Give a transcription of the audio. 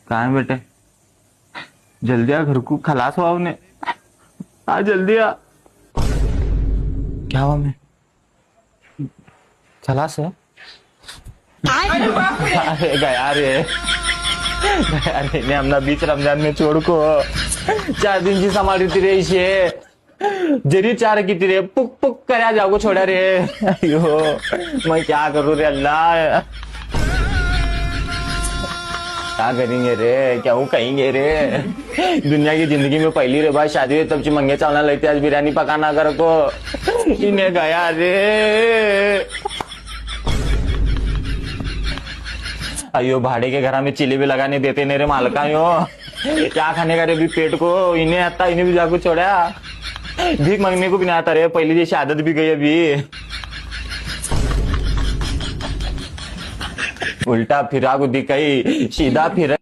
काय बेटे, जल्दी आ, घर को खलास हुआ उन्हें। आ जल्दी आ। क्या हुआ? मैं खलास है? अरे गया रे, गया रे ने हमना बीच रमजान में छोड़ को 4 दिन की संभाल रही रे इसे जरी 4 की रे पुक पुक कर जाओ छोड़ा रे। अयो मैं क्या करूं रे अल्लाह, क्या करेंगे रे, क्या कहेंगे रे। दुनिया की जिंदगी में पहली रे भाई शादी तब से मंगे चावला लेते, आज बिरयानी पकाना कर को इन्हें गया रे। अयो भाड़े के घर में चिल्ली भी लगाने देते नहीं रे मालका यो, क्या खाने का रे भी पेट को। इन्हें आता, इन्हें भी जाको छोड़ा, भीख मांगने को भी नहीं आता रे, पहली जैसी आदत भी गई अभी। उल्टा फिरा को दिखाई सीधा फिरा।